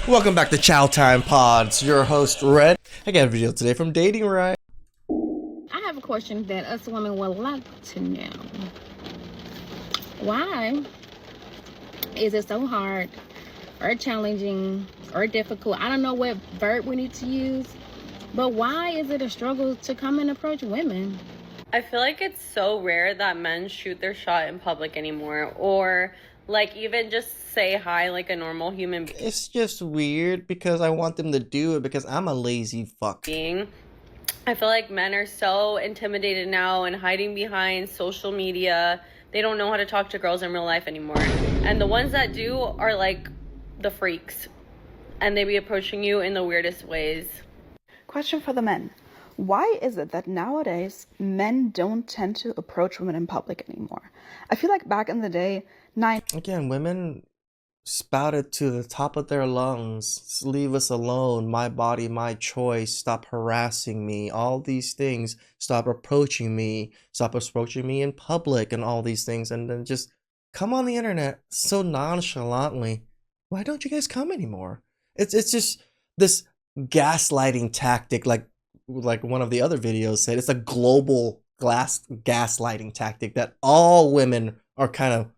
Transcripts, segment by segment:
Welcome back to Chow Time Pods. Your host Red. I got a video today from datingwright. I have a question that us women would like to know. Why is it so hard or challenging or difficult? I don't know what verb we need to use, but why is it a struggle to come and approach women? I feel like it's so rare that men shoot their shot in public anymore, or like even just say hi like a normal human It's just weird because I want them to do it because I'm a lazy fuck. being. I feel like men are so intimidated now and hiding behind social media. They don't know how to talk to girls in real life anymore. And the ones that do are like the freaks, and they be approaching you in the weirdest ways. Question for the men. Why is it that nowadays men don't tend to approach women in public anymore? I feel like back in the day, Again, women spouted to the top of their lungs, leave us alone, my body, my choice, stop harassing me, all these things, stop approaching me in public and all these things, and then just come on the internet so nonchalantly. Why don't you guys come anymore? It's just this gaslighting tactic, like one of the other videos said. It's a global gaslighting tactic that all women are kind of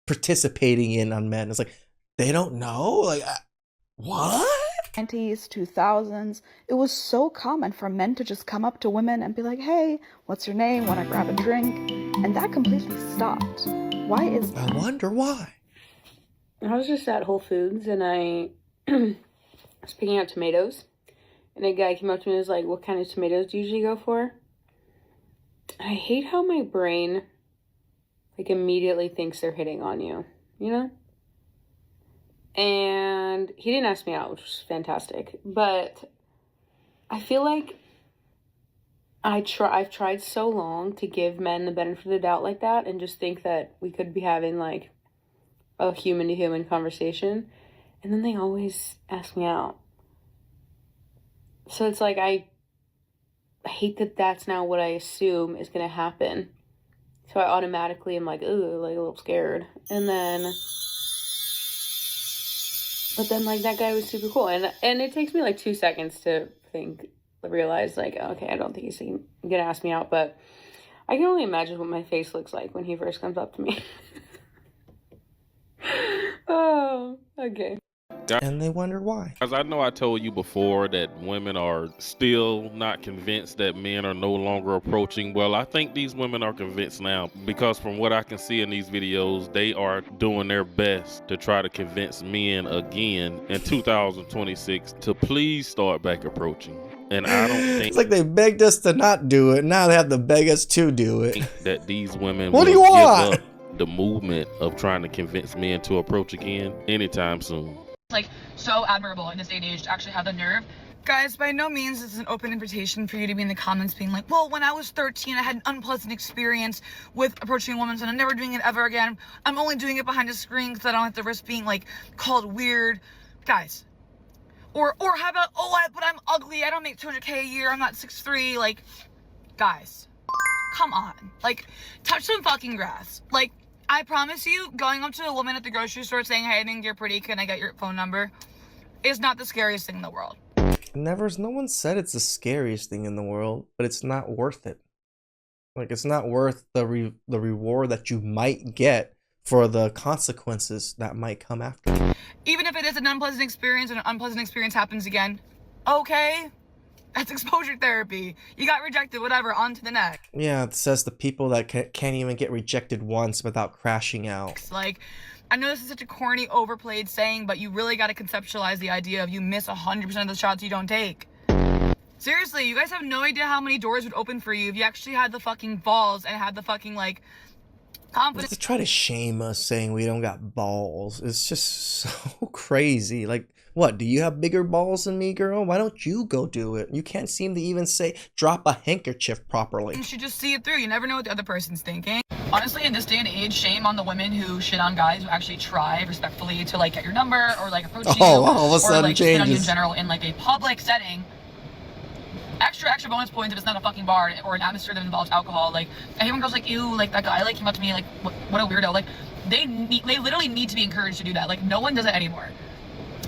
participating in on men. It's like, they don't know? Like, what? 90s, 2000s, it was so common for men to just come up to women and be like, hey, what's your name? Want to grab a drink? And that completely stopped. Why is that? I wonder why. I was just at Whole Foods and I was picking out tomatoes. And a guy came up to me and was like, what kind of tomatoes do you usually go for? I hate how my brain like immediately thinks they're hitting on you, you know? And he didn't ask me out, which was fantastic. But I feel like I've tried so long to give men the benefit of the doubt like that and just think that we could be having like a human to human conversation. And then they always ask me out. So it's like I hate that that's now what I assume is going to happen. So I automatically am like, ooh, like a little scared. And then, but then like that guy was super cool. And it takes me like 2 seconds to realize like, okay, I don't think he's going to ask me out. But I can only imagine what my face looks like when he first comes up to me. Oh, okay. And they wonder why. As I know I told you before that women are still not convinced that men are no longer approaching. Well, I think these women are convinced now, because from what I can see in these videos, they are doing their best to try to convince men again in 2026 to please start back approaching. And I don't think it's like they begged us to not do it. Now they have to beg us to do it. That these women what will do you want? give up the movement of trying to convince men to approach again anytime soon. Like, so admirable in this day and age to actually have the nerve. Guys, by no means is this an open invitation for you to be in the comments being like, well, when I was 13, I had an unpleasant experience with approaching a woman, so I'm never doing it ever again. I'm only doing it behind a screen because I don't have to risk being, like, called weird. Guys. Or how about, but I'm ugly, I don't make $200K a year, I'm not 6'3", like, guys. Come on. Like, touch some fucking grass. Like, I promise you, going up to a woman at the grocery store saying, hey, I think you're pretty, can I get your phone number, is not the scariest thing in the world. No one said it's the scariest thing in the world, but it's not worth it. Like, it's not worth the reward that you might get for the consequences that might come after. Even if it is an unpleasant experience and an unpleasant experience happens again, okay, that's exposure therapy. You got rejected, whatever, on to the next. Yeah, it says the people that can't even get rejected once without crashing out. Like, I know this is such a corny, overplayed saying, but you really got to conceptualize the idea of you miss 100% of the shots you don't take. Seriously, you guys have no idea how many doors would open for you if you actually had the fucking balls and had the fucking, like, confidence. To try to shame us saying we don't got balls, it's just so crazy. Like, what, do you have bigger balls than me, girl? Why don't you go do it? You can't seem to even drop a handkerchief properly. You should just see it through. You never know what the other person's thinking. Honestly, in this day and age, shame on the women who shit on guys who actually try respectfully to, like, get your number or, like, approach you. All of a sudden or, like, spit on you in changes. general in, like, a public setting. Extra bonus points if it's not a fucking bar or an atmosphere that involves alcohol. Like, I hate when girls like, ew, like, that guy, like, came up to me, like, what a weirdo. Like, they literally need to be encouraged to do that. Like, no one does it anymore.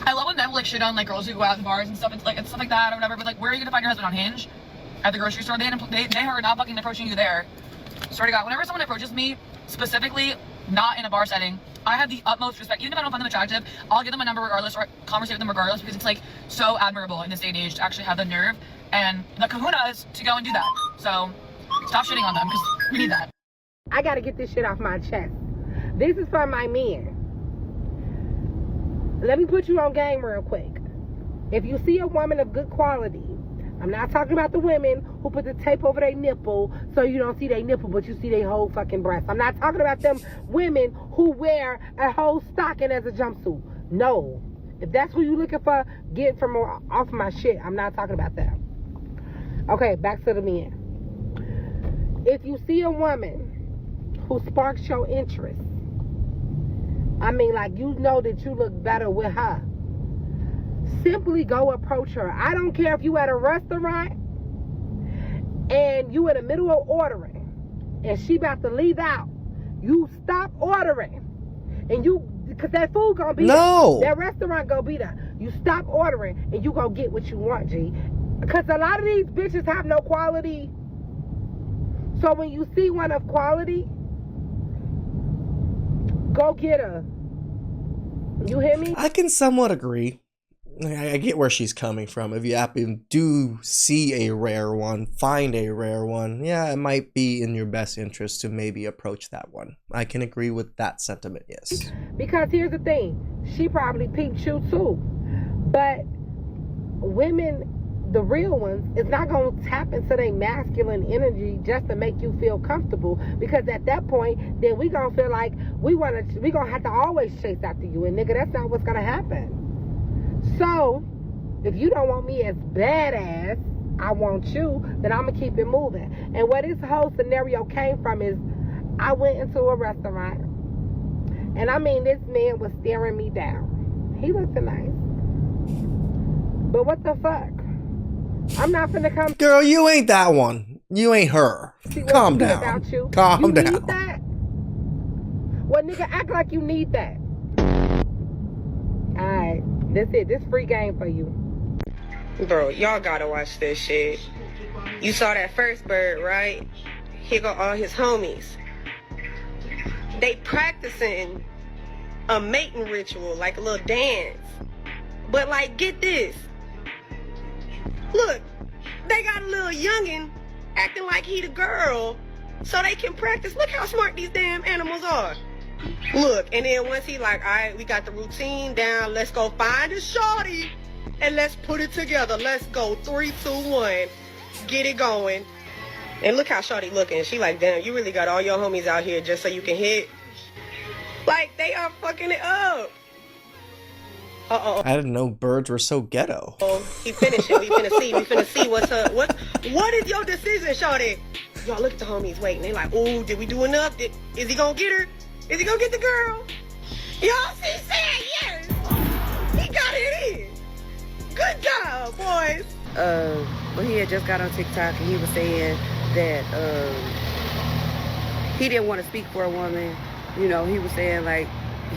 I love when men like shit on like girls who go out in bars and stuff. It's like stuff like that or whatever. But like, where are you gonna find your husband on Hinge? At the grocery store? They are not fucking approaching you there. Swear to God, whenever someone approaches me, specifically not in a bar setting, I have the utmost respect. Even if I don't find them attractive, I'll give them a number regardless, or conversate with them regardless, because it's like so admirable in this day and age to actually have the nerve and the kahunas to go and do that. So stop shitting on them, because we need that. I gotta get this shit off my chest. This is for my men. Let me put you on game real quick. If you see a woman of good quality, I'm not talking about the women who put the tape over their nipple so you don't see their nipple, but you see their whole fucking breast. I'm not talking about them women who wear a whole stocking as a jumpsuit. No. If that's who you looking for, get from off my shit. I'm not talking about that. Okay, back to the men. If you see a woman who sparks your interest, I mean, like, you know that you look better with her, simply go approach her. I don't care if you at a restaurant and you in the middle of ordering and she about to leave out. You stop ordering and you, because that food gonna be No. there. That restaurant gonna be there. You stop ordering and you gonna get what you want, G. Because a lot of these bitches have no quality. So when you see one of quality, go get her. You hear me? I can somewhat agree. I get where she's coming from. If you do see a rare one, find a rare one, yeah, it might be in your best interest to maybe approach that one. I can agree with that sentiment, yes. Because here's the thing, she probably peeped you too. But women, the real ones, is not going to tap into their masculine energy just to make you feel comfortable. Because at that point, then we going to feel like we going to have to always chase after you. And nigga, that's not what's going to happen. So, if you don't want me as badass I want you, then I'm going to keep it moving. And where this whole scenario came from is, I went into a restaurant, and I mean, this man was staring me down. He looked nice. But what the fuck? I'm not finna come... Girl, you ain't that one. You ain't her. Calm down. Calm down. Need that? Well, nigga, act like you need that. Alright. That's it. This free game for you. Bro, y'all gotta watch this shit. You saw that first bird, right? Here go all his homies. They practicing a mating ritual, like a little dance. But like, get this. Look, they got a little youngin' acting like he the girl so they can practice. Look how smart these damn animals are. Look, and then once he like, all right, we got the routine down, let's go find a shorty and let's put it together. Let's go 3, 2, 1, get it going. And look how shorty looking. She like, damn, you really got all your homies out here just so you can hit. Like, they are fucking it up. Uh-oh. I didn't know birds were so ghetto. Oh, he finishing. We finna see what's up. What is your decision, shorty? Y'all look at the homies waiting. They like, ooh, did we do enough? Is he gonna get her? Is he gonna get the girl? Y'all see, saying yes. He got it in. Good job, boys. Well, he had just got on TikTok and he was saying that he didn't want to speak for a woman. You know, he was saying like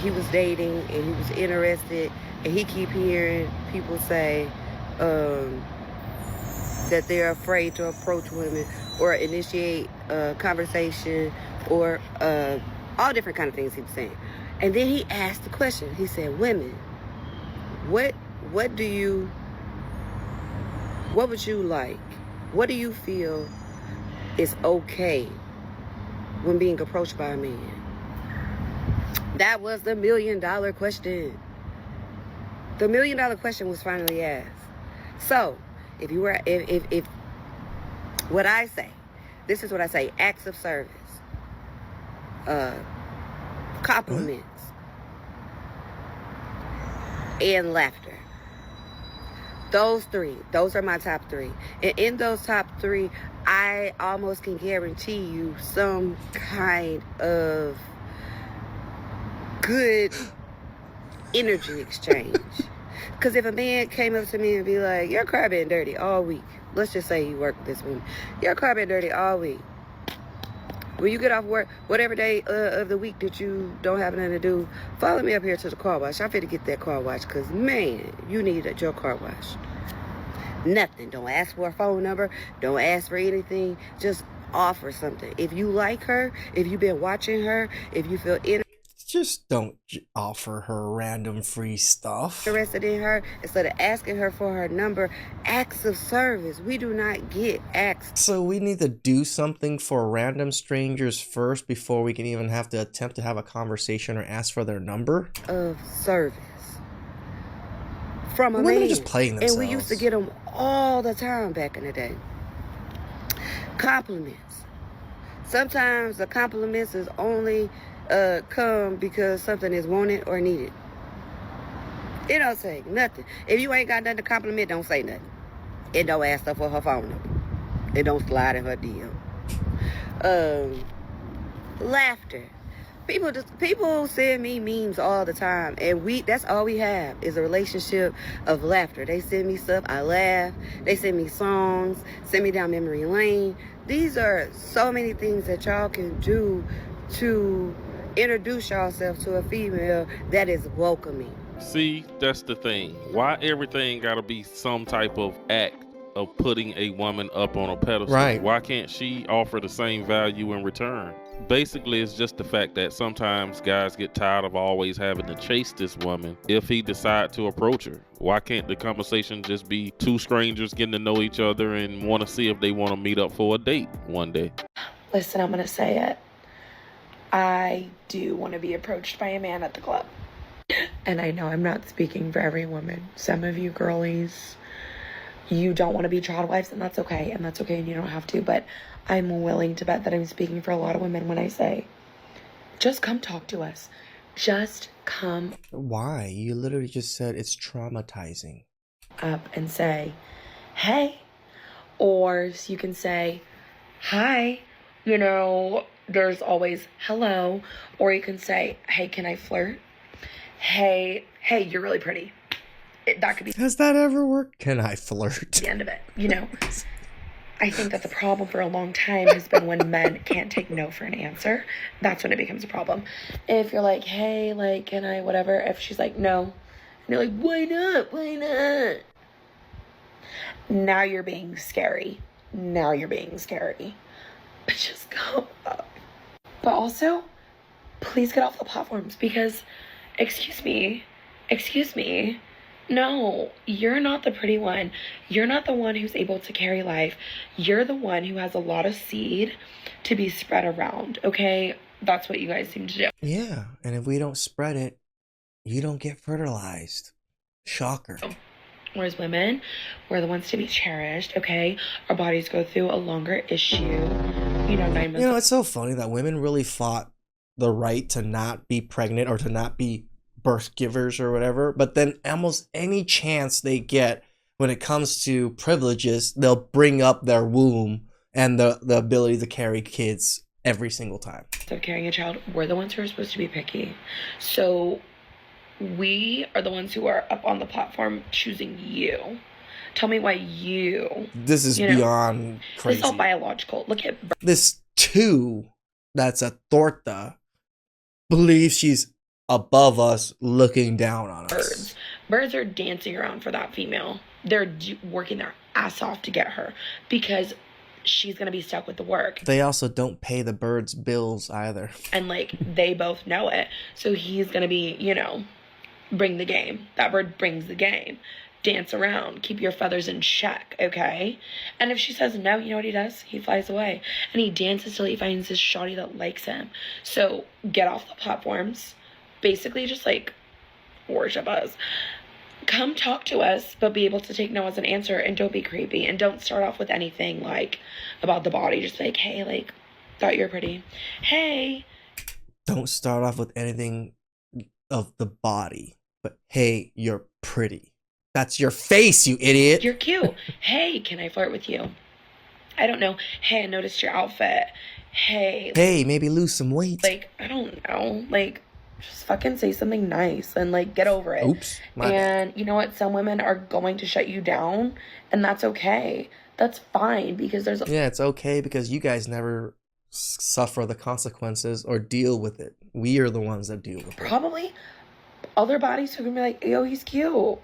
he was dating and he was interested, and he keep hearing people say that they're afraid to approach women or initiate a conversation or all different kind of things he was saying. And then he asked the question. He said, women, what would you like? What do you feel is okay when being approached by a man? That was the $1 million question. The $1 million question was finally asked. So, if what I say, this is what I say, acts of service, compliments, and laughter. Those are my top 3. And in those top 3, I almost can guarantee you some kind of good energy exchange. Because if a man came up to me and be like, your car been dirty all week. Let's just say you work with this woman. Your car been dirty all week. When you get off work, whatever day of the week that you don't have nothing to do, follow me up here to the car wash. I'm finna get that car wash because, man, you need your car wash. Nothing. Don't ask for a phone number. Don't ask for anything. Just offer something. If you like her, if you've been watching her, if you feel Just don't offer her random free stuff. interested in her, instead of asking her for her number, acts of service. We do not get acts So we need to do something for random strangers first before we can even have to attempt to have a conversation or ask for their number? of service from a Women man. are just playing themselves. And we used to get them all the time back in the day. Compliments. Sometimes the compliments is only come because something is wanted or needed. It don't say nothing. If you ain't got nothing to compliment, don't say nothing. It don't ask her for her phone number. It don't slide in her DM. Laughter. People send me memes all the time, and that's all we have is a relationship of laughter. They send me stuff, I laugh. They send me songs, send me down memory lane. These are so many things that y'all can do to introduce yourself to a female that is welcoming. See, that's the thing. Why everything gotta be some type of act of putting a woman up on a pedestal? Right. Why can't she offer the same value in return? Basically, it's just the fact that sometimes guys get tired of always having to chase this woman if he decide to approach her. Why can't the conversation just be two strangers getting to know each other and want to see if they want to meet up for a date one day? Listen, I'm gonna say it. I do want to be approached by a man at the club. And I know I'm not speaking for every woman. Some of you girlies, you don't want to be child wives, and that's okay. And that's okay, and you don't have to. But I'm willing to bet that I'm speaking for a lot of women when I say, just come talk to us. Just come Why? You literally just said it's traumatizing. up and say, hey. Or you can say, hi. You know, there's always hello. Or you can say, hey, can I flirt? Hey, you're really pretty. That could be Has that ever worked? Can I flirt? the end of it, you know? I think that the problem for a long time has been when men can't take no for an answer. That's when it becomes a problem. If you're like, hey, like, can I, whatever. If she's like, no. And you're like, why not? Why not? Now you're being scary. Now you're being scary. But just come up. But also, please get off the platforms because, excuse me, no, you're not the pretty one. You're not the one who's able to carry life. You're the one who has a lot of seed to be spread around, okay? That's what you guys seem to do. Yeah, and if we don't spread it, you don't get fertilized. Shocker. Whereas women, we're the ones to be cherished, okay? Our bodies go through a longer issue. You know, 9 months. You know, it's so funny that women really fought the right to not be pregnant or to not be birth givers or whatever, but then almost any chance they get when it comes to privileges, they'll bring up their womb and the ability to carry kids every single time. Of carrying a child, we're the ones who are supposed to be picky. So we are the ones who are up on the platform choosing you. Tell me why you. This is beyond crazy. This is all biological. Look at this two that's a torta believes she's above us looking down on us. birds. Birds are dancing around for that female. They're working their ass off to get her because she's going to be stuck with the work. They also don't pay the birds' bills either. And like they both know it. So he's going to be, you know, bring the game. That bird brings the game. Dance around. Keep your feathers in check, okay? And if she says no, you know what he does? He flies away. And he dances till he finds this shawty that likes him. So get off the platforms. Basically just like worship us. Come talk to us, but be able to take no as an answer, and don't be creepy. And don't start off with anything like about the body. Just like, hey, like, thought you're pretty. Hey. Don't start off with anything of the body, but hey, you're pretty. That's your face, you idiot. You're cute. Hey, can I flirt with you? I don't know. Hey, I noticed your outfit. Hey. Hey, maybe lose some weight. Like, I don't know. Like, just fucking say something nice and like get over it. Oops. And you know what? Some women are going to shut you down, and that's okay. That's fine because there's. Yeah, it's okay because you guys never suffer the consequences or deal with it. We are the ones that deal with it. Probably other bodies who can be like, yo, he's cute.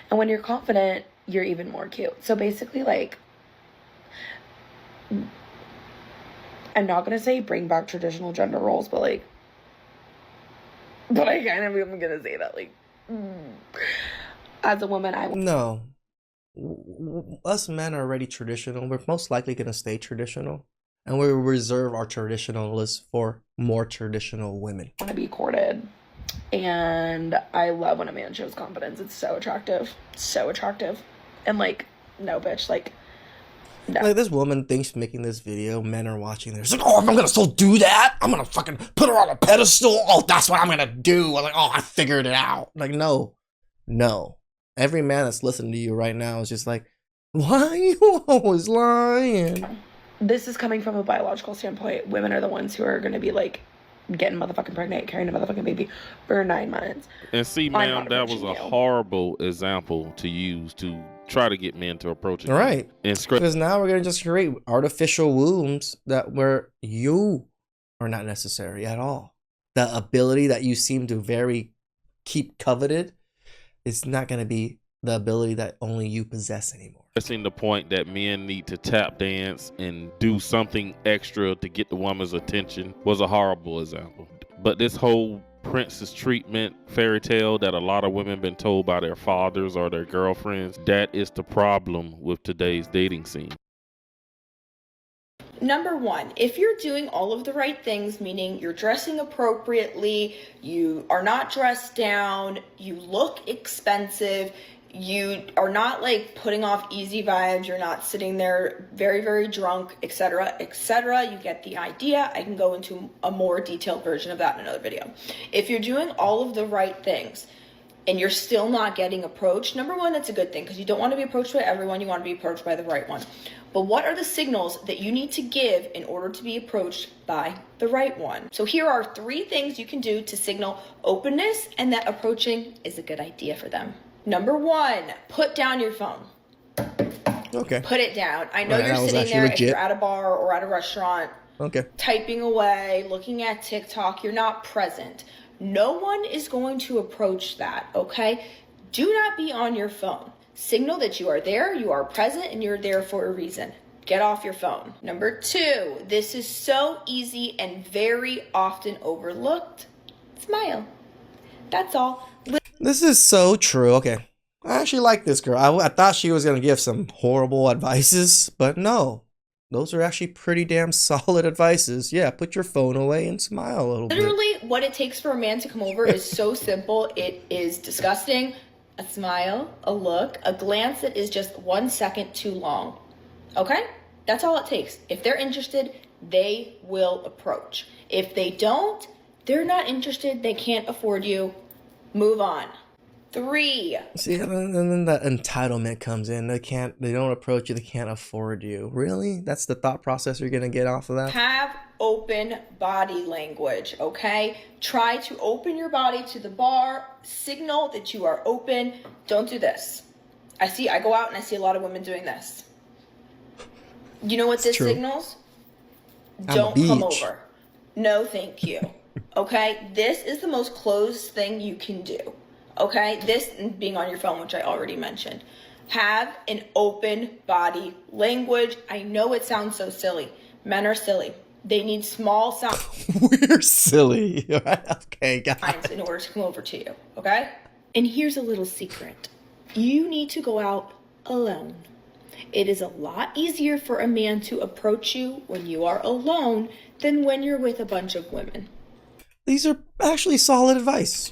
And when you're confident, you're even more cute. So basically, like, I'm not gonna say bring back traditional gender roles, but I kind of am gonna say that, like, as a woman, No. Us men are already traditional. We're most likely going to stay traditional. And we reserve our traditionalists for more traditional women. want to be courted. And I love when a man shows confidence. It's so attractive. So attractive. And, like, no, bitch. Like, no. Like, this woman thinks making this video, men are watching this. Like, oh, I'm going to still do that? I'm going to fucking put her on a pedestal? Oh, that's what I'm going to do. I'm like, oh, I figured it out. Like, no. No. Every man that's listening to you right now is just like, why are you always lying? This is coming from a biological standpoint. Women are the ones who are going to be, like, getting motherfucking pregnant, carrying a motherfucking baby for 9 months. And see, ma'am, that was a horrible example to use to try to get men to approach it. Right. Because now we're going to just create artificial wombs where you are not necessary at all. The ability that you seem to keep coveted is not going to be the ability that only you possess anymore. Pressing the point that men need to tap dance and do something extra to get the woman's attention was a horrible example. But this whole princess treatment fairy tale that a lot of women been told by their fathers or their girlfriends, that is the problem with today's dating scene. Number one, if you're doing all of the right things, meaning you're dressing appropriately, you are not dressed down, you look expensive, you are not like putting off easy vibes, you're not sitting there very, very drunk, etc., etc. You get the idea. I can go into a more detailed version of that in another video. If you're doing all of the right things and you're still not getting approached, number one, that's a good thing because you don't want to be approached by everyone. You want to be approached by the right one. But what are the signals that you need to give in order to be approached by the right one? So here are 3 things you can do to signal openness and that approaching is a good idea for them. Number 1, put down your phone. Okay. Put it down. I know you're sitting there legit. If you're at a bar or at a restaurant, typing away, looking at TikTok, you're not present. No one is going to approach that, okay? Do not be on your phone. Signal that you are there, you are present, and you're there for a reason. Get off your phone. Number 2, this is so easy and very often overlooked. Smile. That's all. This is so true. Okay. I actually like this girl. I thought she was going to give some horrible advices, but no. Those are actually pretty damn solid advices. Yeah, put your phone away and smile a little bit. Literally, what it takes for a man to come over is so simple. It is disgusting. A smile, a look, a glance that is just 1 second too long. Okay? That's all it takes. If they're interested, they will approach. If they don't, they're not interested, they can't afford you. Move on. 3. See, and then the entitlement comes in. They don't approach you, they can't afford you. Really? That's the thought process you're gonna get off of that? Have open body language, okay? Try to open your body to the bar, signal that you are open. Don't do this. I go out and I see a lot of women doing this. You know what this signals? Don't come over. No, thank you. Okay? This is the most closed thing you can do. Okay? This being on your phone, which I already mentioned. Have an open body language. I know it sounds so silly. Men are silly. They need small sounds. We're silly. Okay, got it. In order to come over to you. Okay? And here's a little secret. You need to go out alone. It is a lot easier for a man to approach you when you are alone than when you're with a bunch of women. These are actually solid advice.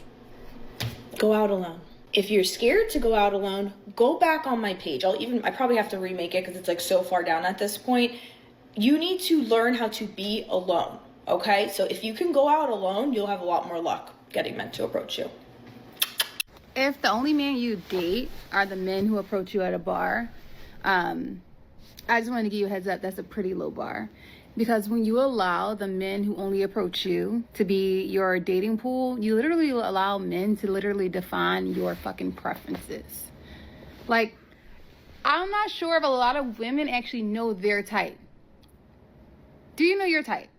Go out alone. If you're scared to go out alone, go back on my page. I probably have to remake it because it's like so far down at this point. You need to learn how to be alone, okay? So if you can go out alone, you'll have a lot more luck getting men to approach you. If the only men you date are the men who approach you at a bar, I just want to give you a heads up, that's a pretty low bar. Because when you allow the men who only approach you to be your dating pool, you literally allow men to literally define your fucking preferences. Like, I'm not sure if a lot of women actually know their type. Do you know your type?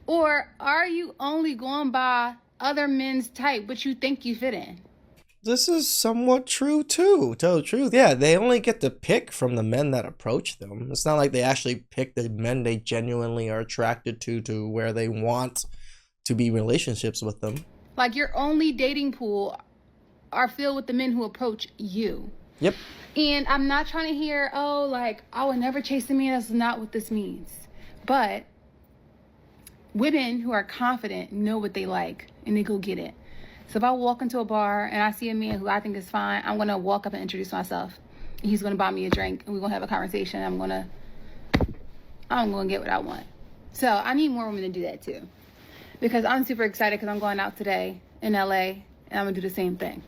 Or are you only going by other men's type, but you think you fit in? This is somewhat true too. Tell the truth. Yeah, they only get to pick from the men that approach them. It's not like they actually pick the men they genuinely are attracted to where they want to be in relationships with them. Like your only dating pool are filled with the men who approach you. Yep. And I'm not trying to hear, oh, like, I would never chase a man. That's not what this means. But women who are confident know what they like and they go get it. So if I walk into a bar and I see a man who I think is fine, I'm going to walk up and introduce myself. He's going to buy me a drink and we're going to have a conversation. I'm going to get what I want. So I need more women to do that too. Because I'm super excited because I'm going out today in LA and I'm going to do the same thing.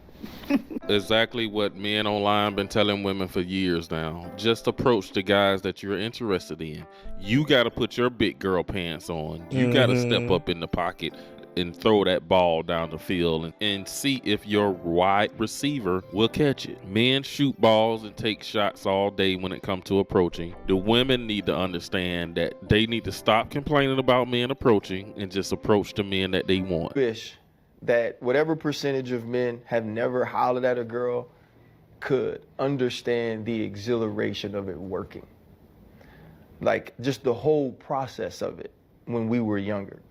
Exactly what men online been telling women for years now. Just approach the guys that you're interested in. You got to put your big girl pants on. You got to step up in the pocket and throw that ball down the field and see if your wide receiver will catch it. Men shoot balls and take shots all day when it comes to approaching. The women need to understand that they need to stop complaining about men approaching and just approach the men that they want. Wish that whatever percentage of men have never hollered at a girl could understand the exhilaration of it working. Like just the whole process of it when we were younger.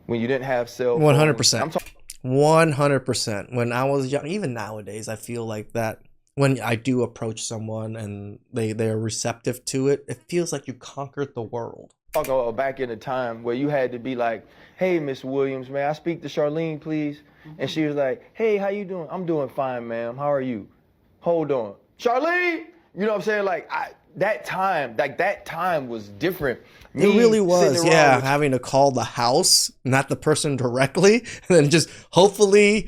When you didn't have cell phones. 100%. 100%. When I was young, even nowadays, I feel like that when I do approach someone and they're receptive to it, it feels like you conquered the world. Back in the time where you had to be like, hey, Miss Williams, may I speak to Charlene, please? And she was like, hey, how you doing? I'm doing fine, ma'am. How are you? Hold on. Charlene! You know what I'm saying? Like, that time was different. It really was, yeah, having to call the house, not the person directly, and then just hopefully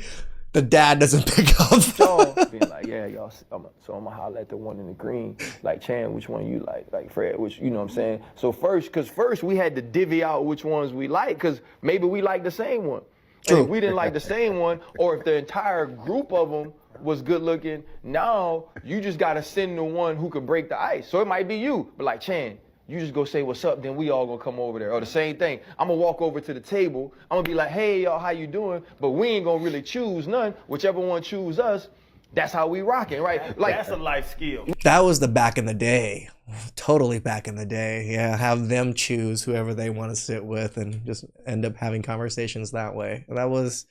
the dad doesn't pick up. So, being like, yeah, y'all, I'm gonna holler at the one in the green. Like, Chan, which one you like? Like, Fred, which, you know what I'm saying? So first we had to divvy out which ones we like, because maybe we like the same one. True. If we didn't like the same one, or if the entire group of them was good looking, now you just gotta send the one who could break the ice. So it might be you, but like, Chan, you just go say what's up, then we all gonna come over there. Or the same thing, I'm gonna walk over to the table, I'm gonna be like, hey y'all, how you doing? But we ain't gonna really choose none. Whichever one choose us, that's how we rocking, right? Like, that's a life skill. That was the back in the day. Totally back in the day. Yeah, have them choose whoever they want to sit with and just end up having conversations that way. And that was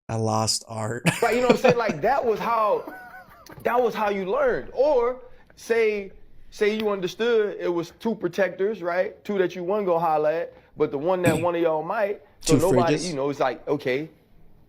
a lost art. Right, you know what I'm saying? Like, that was how you learned. Or say you understood it was two protectors, right? Two that you wasn't gonna holler at, but the one that one of y'all might. So nobody, you know, it's like, okay,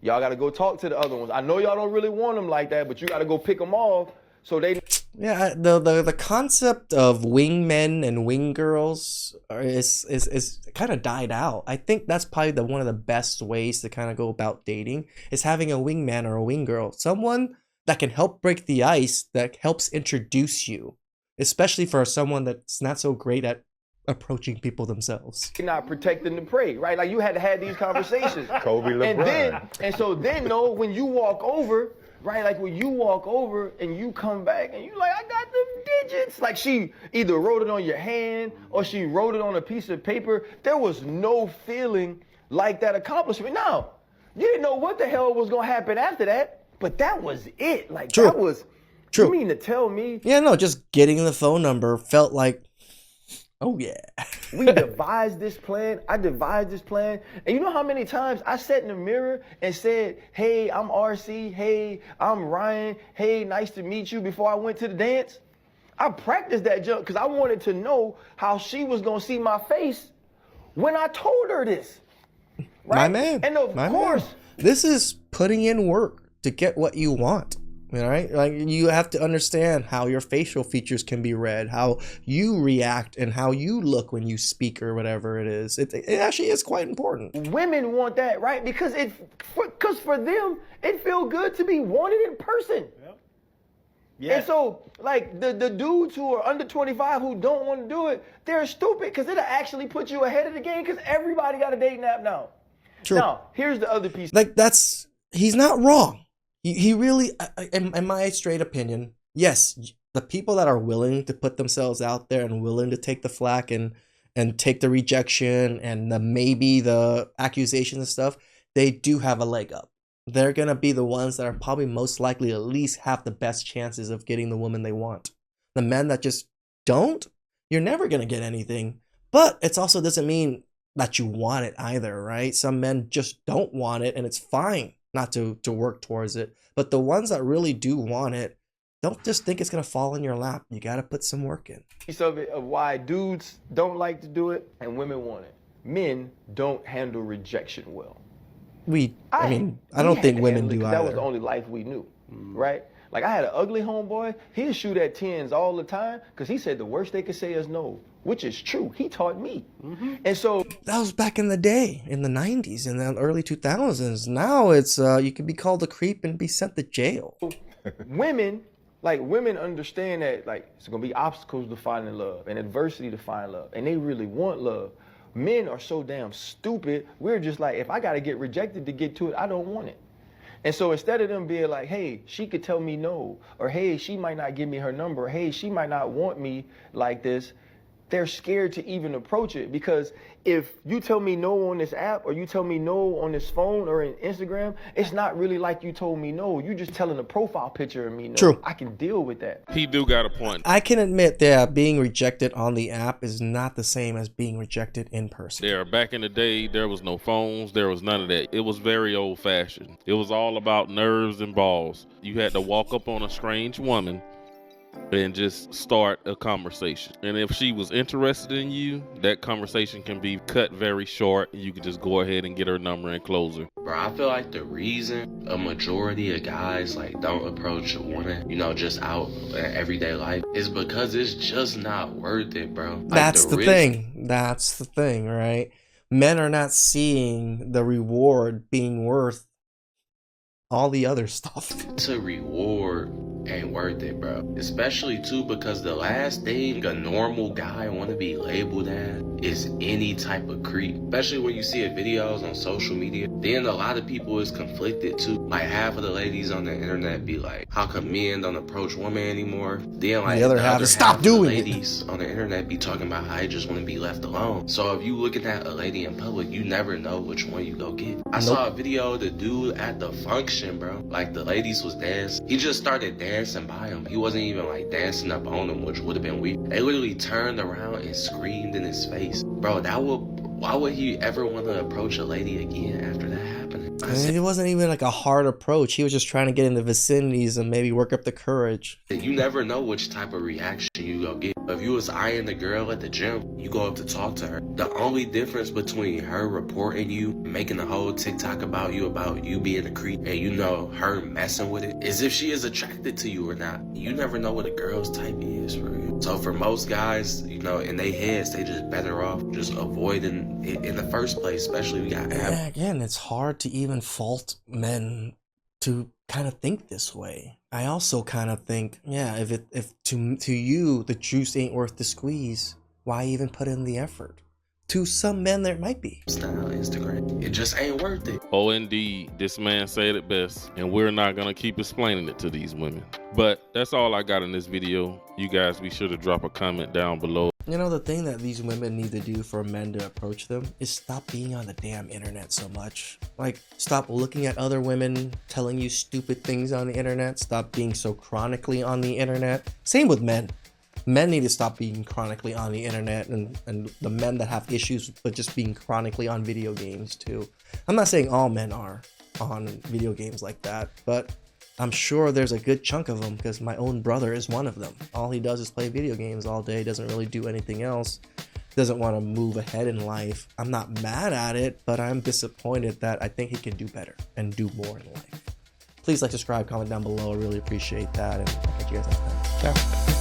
y'all gotta go talk to the other ones. I know y'all don't really want them like that, but you gotta go pick them off so they. Yeah, the concept of wingmen and wing girls is kind of died out. I think that's probably one of the best ways to kind of go about dating is having a wingman or a wing girl, someone that can help break the ice, that helps introduce you, especially for someone that's not so great at approaching people themselves. You're not protecting the prey, right? Like, you had to have these conversations. Kobe LeBron. And so then, when you walk over, right? Like, when you walk over and you come back and you like, I got them digits. Like, she either wrote it on your hand or she wrote it on a piece of paper. There was no feeling like that accomplishment. Now, you didn't know what the hell was gonna happen after that, but that was it. Like, True. That was, True. You mean to tell me? Yeah, no, just getting the phone number felt like, oh yeah. We devised this plan. I devised this plan. And you know how many times I sat in the mirror and said, hey, I'm RC. Hey, I'm Ryan. Hey, nice to meet you before I went to the dance? I practiced that jump because I wanted to know how she was going to see my face when I told her this. Right? My man. And of course. Man. This is putting in work to get what you want. Right? Like, you have to understand how your facial features can be read, how you react and how you look when you speak or whatever it is. It actually is quite important. Women want that, right? Because for them, it feels good to be wanted in person. Yep. Yeah. And so, like, the dudes who are under 25 who don't want to do it, they're stupid because it'll actually put you ahead of the game because everybody got a dating app now. True. Now, here's the other piece. Like, he's not wrong. He really, in my straight opinion, yes, the people that are willing to put themselves out there and willing to take the flack and and take the rejection and maybe the accusations and stuff, they do have a leg up. They're going to be the ones that are probably most likely at least have the best chances of getting the woman they want. The men that just don't, you're never going to get anything. But it also doesn't mean that you want it either, right? Some men just don't want it, and it's fine not to work towards it. But the ones that really do want it, don't just think it's going to fall in your lap. You got to put some work in. Piece of it of why dudes don't like to do it and women want it. Men don't handle rejection well. I don't think women do either. That was the only life we knew, right? Like, I had an ugly homeboy. He'd shoot at 10s all the time because he said the worst they could say is no, which is true. He taught me. And so that was back in the day, in the 90s, in the early 2000s. Now it's you can be called a creep and be sent to jail. women understand that, like, it's gonna be obstacles to finding love and adversity to find love, and they really want love. Men are so damn stupid. We're just like, if I gotta get rejected to get to it, I don't want it. And so instead of them being like, hey, she could tell me no, or hey, she might not give me her number, or hey, she might not want me like this, they're scared to even approach it. Because if you tell me no on this app, or you tell me no on this phone or in Instagram, it's not really like you told me no. You're just telling a profile picture of me no. True. I can deal with that. He do got a point. I can admit that being rejected on the app is not the same as being rejected in person. Back in the day, there was no phones. There was none of that. It was very old fashioned. It was all about nerves and balls. You had to walk up on a strange woman and just start a conversation. And if she was interested in you, that conversation can be cut very short. You can just go ahead and get her number and close her. Bro, I feel like the reason a majority of guys like don't approach a woman, just out in everyday life, is because it's just not worth it, bro. Like, That's the thing. That's the thing, right? Men are not seeing the reward being worth all the other stuff. To reward ain't worth it, bro. Especially too because the last thing a normal guy want to be labeled as is any type of creep. Especially when you see it videos on social media. Then a lot of people is conflicted too. Like half of the ladies on the internet be like, how come men don't approach women anymore? Then like the other half is stop doing it. Ladies on the internet be talking about how they just want to be left alone. So if you looking at a lady in public, you never know which one you go get. I saw a video of the dude at the function, bro. Like the ladies was dancing. He just started dancing by him. He wasn't even like dancing up on them, which would have been weird. They literally turned around and screamed in his face. Bro, why would he ever want to approach a lady again after that happening? It wasn't even like a hard approach. He was just trying to get in the vicinities and maybe work up the courage. You never know which type of reaction you go get. If you was eyeing the girl at the gym, you go up to talk to her. The only difference between her reporting you, making a whole TikTok about you being a creep, and her messing with it, is if she is attracted to you or not. You never know what a girl's type is for real. So for most guys, in their heads, they just better off just avoiding it in the first place, especially we got again, it's hard to even fault men to kind of think this way. I also kind of think, if to you the juice ain't worth the squeeze, why even put in the effort? To some men there might be. Style Instagram, it just ain't worth it. Oh, indeed, this man said it best, and we're not gonna keep explaining it to these women. But that's all I got in this video. You guys be sure to drop a comment down below. The thing that these women need to do for men to approach them is stop being on the damn internet so much. Like, stop looking at other women telling you stupid things on the internet. Stop being so chronically on the internet. Same with men. Men need to stop being chronically on the internet, and the men that have issues with just being chronically on video games too. I'm not saying all men are on video games like that, but I'm sure there's a good chunk of them, because my own brother is one of them. All he does is play video games all day, doesn't really do anything else, doesn't want to move ahead in life. I'm not mad at it, but I'm disappointed that I think he can do better and do more in life. Please like, subscribe, comment down below. I really appreciate that, and I'll catch you guys next time. Ciao.